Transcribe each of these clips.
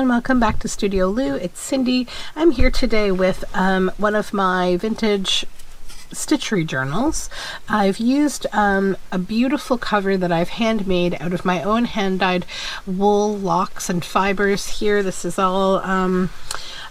everyone, welcome back to Studioloo. It's Cindy. I'm here today with one of my vintage Stitchery journals. I've used a beautiful cover that I've handmade out of my own hand-dyed wool locks and fibers here. This is all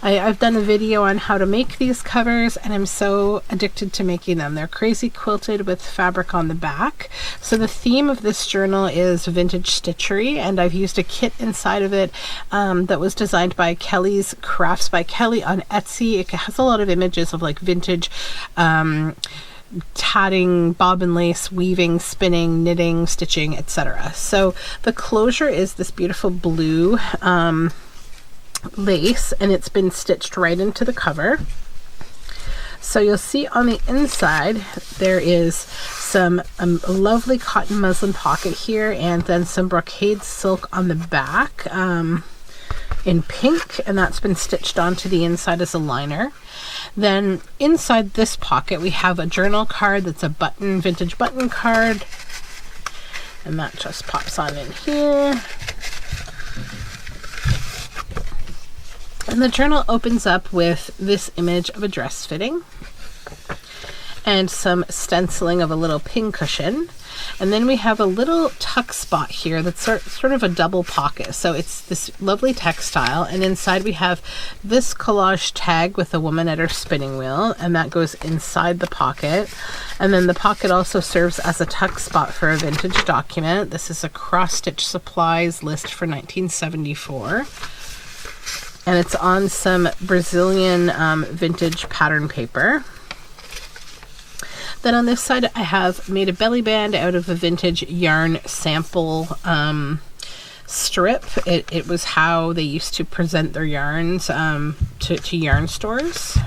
I've done a video on how to make these covers, and I'm so addicted to making them. They're crazy quilted with fabric on the back. So the theme of this journal is vintage stitchery, and I've used a kit inside of it that was designed by Kelly's Crafts by Kelly on Etsy. It has a lot of images of like vintage tatting, bobbin lace, weaving, spinning, knitting, stitching, etc. So the closure is this beautiful blue lace, and it's been stitched right into the cover. So you'll see on the inside there is some lovely cotton muslin pocket here, and then some brocade silk on the back in pink, and that's been stitched onto the inside as a liner. Then inside this pocket we have a journal card that's a button, vintage button card, and that just pops on in here. And the journal opens up with this image of a dress fitting and some stenciling of a little pin cushion. And then we have a little tuck spot here that's sort of a double pocket. So it's this lovely textile, and inside we have this collage tag with a woman at her spinning wheel, and that goes inside the pocket. And then the pocket also serves as a tuck spot for a vintage document. This is a cross-stitch supplies list for 1974. And it's on some Brazilian vintage pattern paper. Then on this side I have made a belly band out of a vintage yarn sample strip. It was how they used to present their yarns to yarn stores.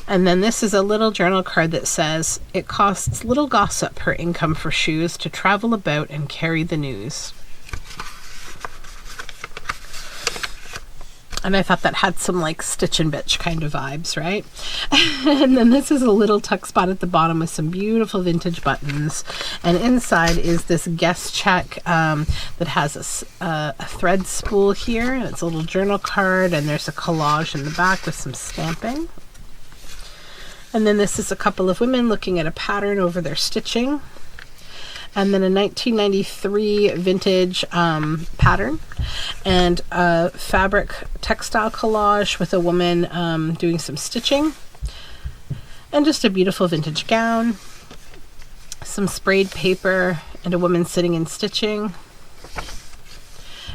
And then this is a little journal card that says, "It costs little gossip her income for shoes to travel about and carry the news." And I thought that had some like Stitch and Bitch kind of vibes, right? And then this is a little tuck spot at the bottom with some beautiful vintage buttons. And inside is this guest check that has a thread spool here. And it's a little journal card, and there's a collage in the back with some stamping. And then this is a couple of women looking at a pattern over their stitching. And then a 1993 vintage pattern, and a fabric textile collage with a woman doing some stitching, and just a beautiful vintage gown, some sprayed paper, and a woman sitting and stitching.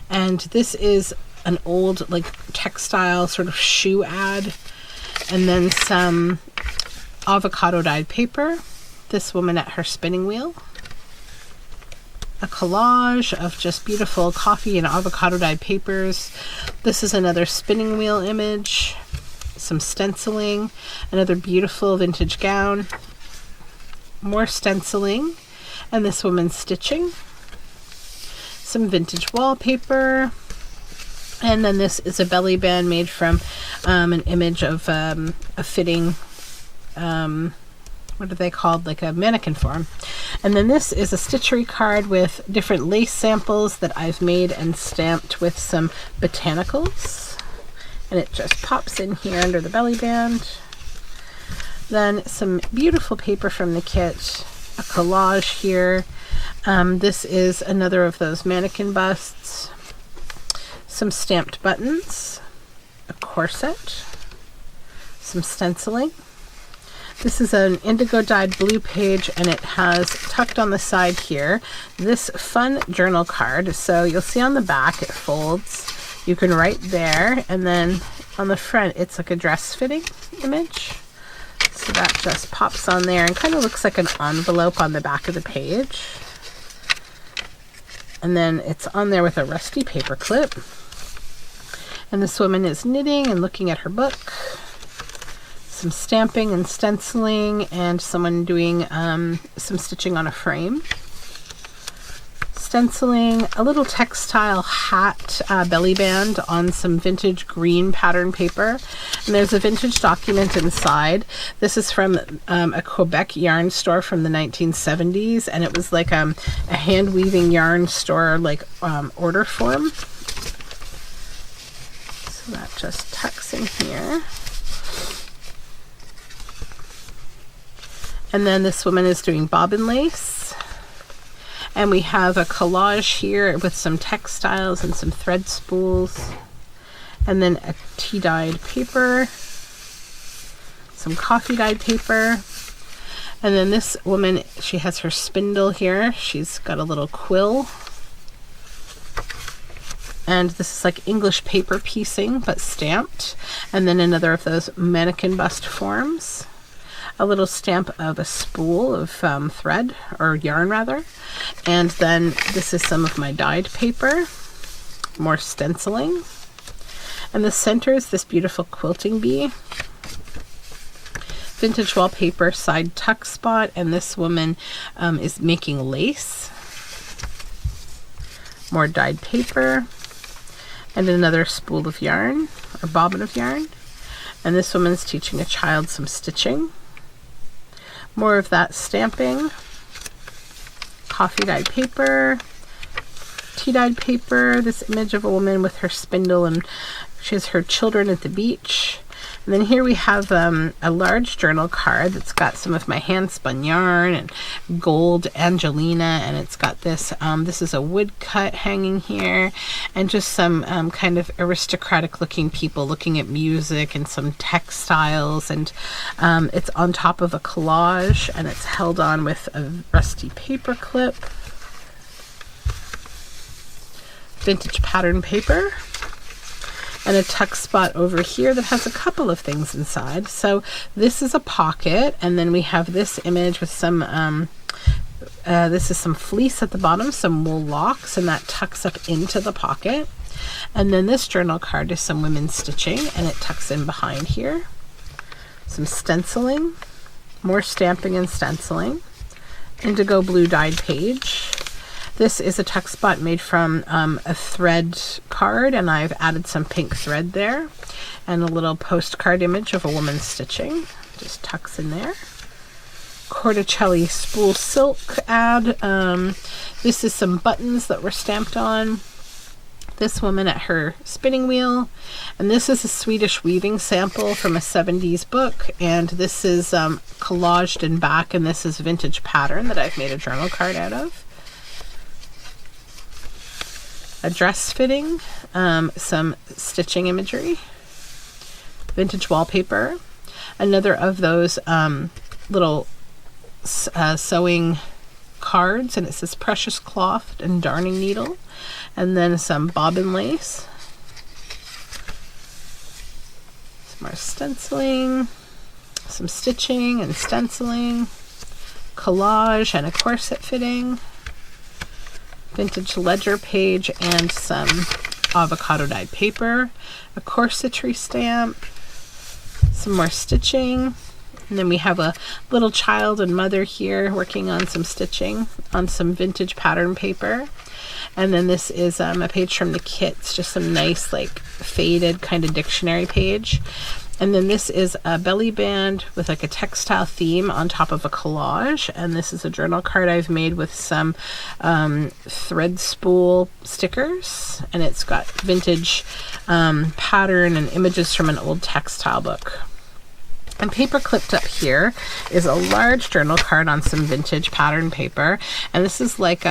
And this is an old like textile sort of shoe ad, and then some avocado dyed paper, this woman at her spinning wheel, a collage of just beautiful coffee and avocado dyed papers. This is another spinning wheel image, some stenciling, another beautiful vintage gown, more stenciling, and this woman stitching, some vintage wallpaper, and then this is a belly band made from an image of a fitting, what are they called, like a mannequin form. And then this is a Stitchery card with different lace samples that I've made and stamped with some botanicals, and it just pops in here under the belly band. Then some beautiful paper from the kit, a collage here. This is another of those mannequin busts, some stamped buttons, a corset, some stenciling. This is an indigo dyed blue page, and it has tucked on the side here this fun journal card. So you'll see on the back it folds. You can write there, and then on the front it's like a dress fitting image. So that just pops on there and kind of looks like an envelope on the back of the page. And then it's on there with a rusty paper clip. And this woman is knitting and looking at her book. Some stamping and stenciling, and someone doing some stitching on a frame. Stenciling, a little textile hat belly band on some vintage green pattern paper. And there's a vintage document inside. This is from a Quebec yarn store from the 1970s, and it was like a hand weaving yarn store like order form. So that just tucks in here. And then this woman is doing bobbin lace. And we have a collage here with some textiles and some thread spools. And then a tea dyed paper. Some coffee dyed paper. And then this woman, she has her spindle here. She's got a little quill. And this is like English paper piecing, but stamped. And then another of those mannequin bust forms. A little stamp of a spool of thread, or yarn rather. And then this is some of my dyed paper. More stenciling. And the center is this beautiful quilting bee. Vintage wallpaper side tuck spot, and this woman is making lace. More dyed paper, and another spool of yarn, or bobbin of yarn. And this woman's teaching a child some stitching. More of that stamping. Coffee dyed paper, tea dyed paper, this image of a woman with her spindle, and she has her children at the beach. And then here we have a large journal card that's got some of my hand spun yarn and gold Angelina, and it's got this, this is a woodcut hanging here, and just some kind of aristocratic looking people looking at music and some textiles, and it's on top of a collage, and it's held on with a rusty paper clip. Vintage pattern paper. And a tuck spot over here that has a couple of things inside. So this is a pocket, and then we have this image with some, this is some fleece at the bottom, some wool locks, and that tucks up into the pocket. And then this journal card is some women stitching, and it tucks in behind here. Some stenciling, more stamping and stenciling. Indigo blue dyed page. This is a tuck spot made from a thread card, and I've added some pink thread there, and a little postcard image of a woman stitching. Just tucks in there. Corticelli spool silk ad. This is some buttons that were stamped on. This woman at her spinning wheel, and this is a Swedish weaving sample from a 70s book, and this is collaged in back, and this is vintage pattern that I've made a journal card out of. A dress fitting, some stitching imagery, vintage wallpaper, another of those little sewing cards, and it says precious cloth and darning needle, and then some bobbin lace, some more stenciling, some stitching and stenciling, collage and a corset fitting, vintage ledger page, and some avocado dyed paper, a corsetry stamp, some more stitching, and then we have a little child and mother here working on some stitching on some vintage pattern paper. And then this is a page from the kit. It's just some nice like faded kind of dictionary page. And then this is a belly band with like a textile theme on top of a collage. And this is a journal card I've made with some thread spool stickers. And it's got vintage pattern and images from an old textile book. And paper clipped up here is a large journal card on some vintage pattern paper. And this is like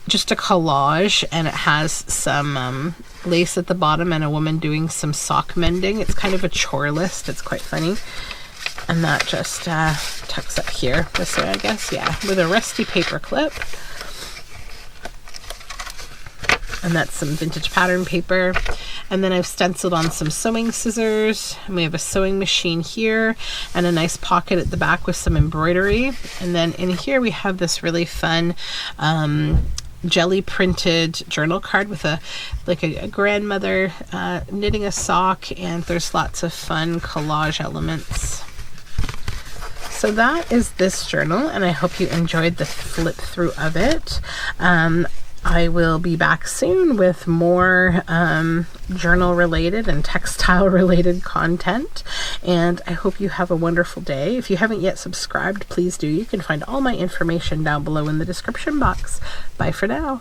just a collage, and it has some lace at the bottom and a woman doing some sock mending. It's kind of a chore list. It's quite funny. And that just tucks up here this way, I guess. Yeah, with a rusty paper clip. And that's some vintage pattern paper. And then I've stenciled on some sewing scissors, and we have a sewing machine here and a nice pocket at the back with some embroidery. And then in here we have this really fun jelly printed journal card with a grandmother knitting a sock, and there's lots of fun collage elements. So that is this journal, and I hope you enjoyed the flip through of it. I will be back soon with more journal related and textile related content, and I hope you have a wonderful day. If you haven't yet subscribed, please do. You can find all my information down below in the description box. Bye for now.